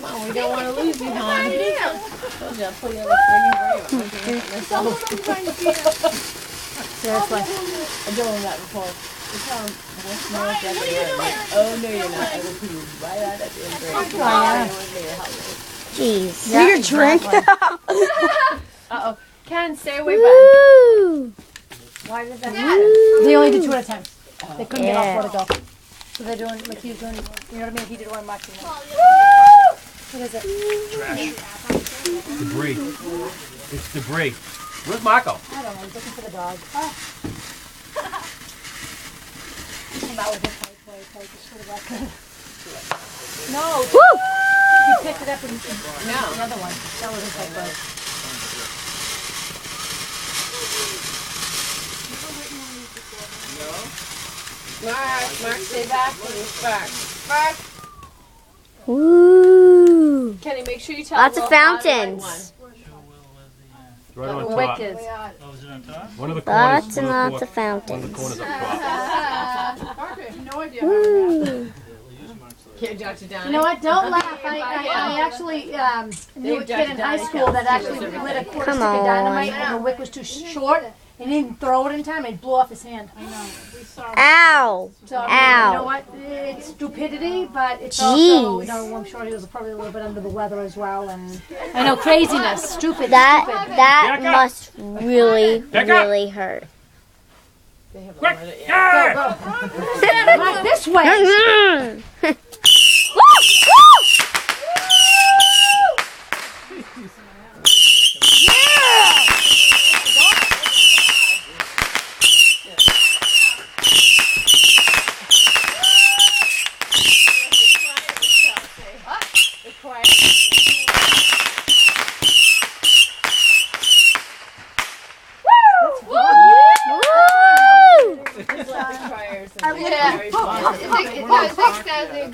Come on, we don't want to lose you, hon. Told you I'll put you on the friggin' Seriously. I'm doing that before. You tell him, what's more like that? Oh, no, you're not. I will put you right out at the end. Jeez. Yeah, your drink. Uh-oh. Ken, stay away, bud. Woo! Why did that happen? They only did 2 at a time. They couldn't get off where to go. So they're doing, like he's doing, you know what I mean? He did one much. What is it? Trash. Debris. It's debris. Where's Marco? I don't know. He's looking for the dog. Come out with his pipe. No. Woo! He picked it up and No. the other one. That was his pipe. Mark, stay back. Mark. Woo! Kenny, make sure you tell Lots of Will how to light fountains. Right on The top. wick is. Oh, is it on top? One of the corners. Lots and lots of One of the fountains. corners up top. Woo! Here, Dr. Donnie. You know what? Don't laugh. I actually knew a kid in high school that actually lit a quarter Come stick of dynamite on. and the wick was too short and he didn't throw it in time and it blew off his hand. I know. Ow! So, Ow. you know what? It's stupidity, but it's also, you know, I'm sure he was probably a little bit under the weather as well. And I know, craziness. Stupid. That Back up. must really, Back up. really hurt. Quick! Stupid. Yeah! Right this way.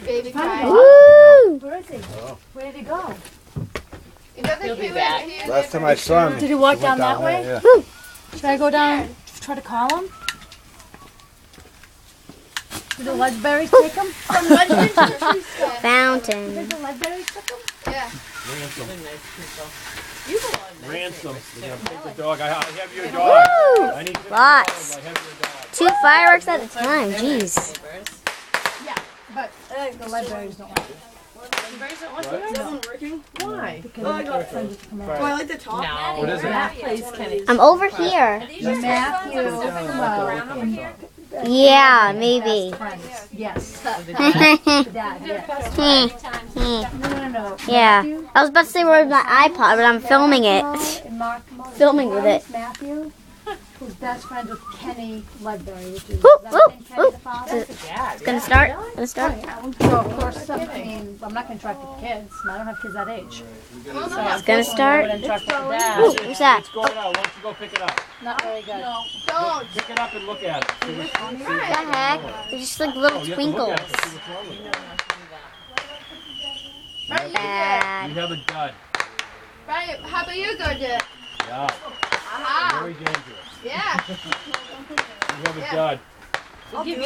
Baby cry. Woo! Where is he? Where did he go? He'll be back. Last time I saw him, Did he walk he down went that way? there, Should I go down, try to call him? Did the Ledberries take him? Fountain. Did the Ledberries take him? Yeah. Ransom. They're nice people. You belong there. Ransom. They're gonna take the dog. I have your dog. Woo! I need 50 Lots. dogs. I have your dog. 2 fireworks at a time. Jeez. But the Ledberries don't like it. Why? Because they get friends with them. I like the top. No. What is it? That place, Kenny. I'm over here. Matthew, Yeah, maybe. friends. Yes. The Yeah. dad, yes. No. Yeah. Matthew, I was about to say where's my iPod, but I'm filming it. and Mark, Filming with it. Matthew, who's best friends with Kenny Ledbury, which is Woo, that woo, Kenny woo. the father. Gonna start? Gonna start? So of course, I mean, I'm not gonna track the kids. I don't have kids that age. It's gonna start. I'm track the dad. Ooh, what's that? It's going out. Why don't you go pick it up? Not very good. Don't. Pick it up and look at it. See what's wrong with it. What the heck? They're just like little Oh, you have to look twinkles. at it to see what's wrong with it. Bad. You have a dud. Right, how about you go do it? Yeah. Aha. Very dangerous. Yeah. You have a dud. We'll give you.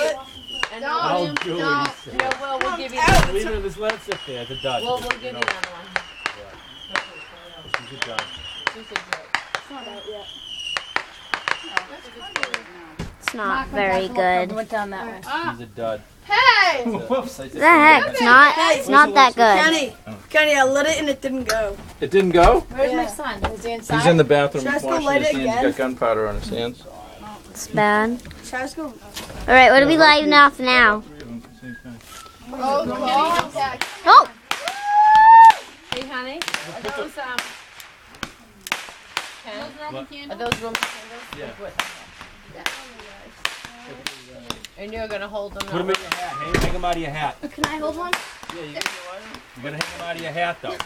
And Don't. Oh, Julie. Don't. we'll give you. Leave it. Just let it sit there. It's a dud. We'll give you another one. She's a dud. It's not very good. Went down that way. She's a dud. Hey! Whoops. What the heck? It's not that good. Kenny, I lit it and it didn't go. It didn't go? Where's my son? Is he inside? He's in the bathroom Should I just go washing light his it hands. He's again? got gunpowder on his hands. It's bad. Should I just go? Alright, what are we lighting off now? Oh, God. Yeah. Oh! Hey, honey. Are those Ken? Are those Roman candles? Yeah. And you're gonna hold them. Put them in your hat. Hang them out of your hat. Can I hold one? Yeah, you gotta hang them out of your hat, though. Not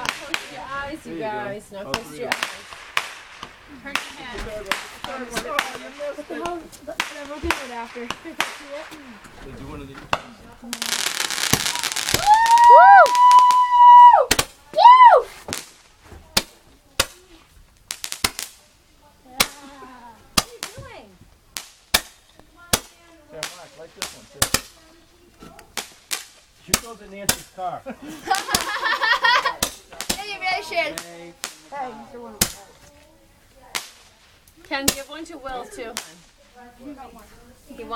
close to your eyes, you guys. Not close to your eyes. They do one of these. Shoot those in Nancy's car. Innovation. Hey, Mr. Winner. Ken, give one to Will too.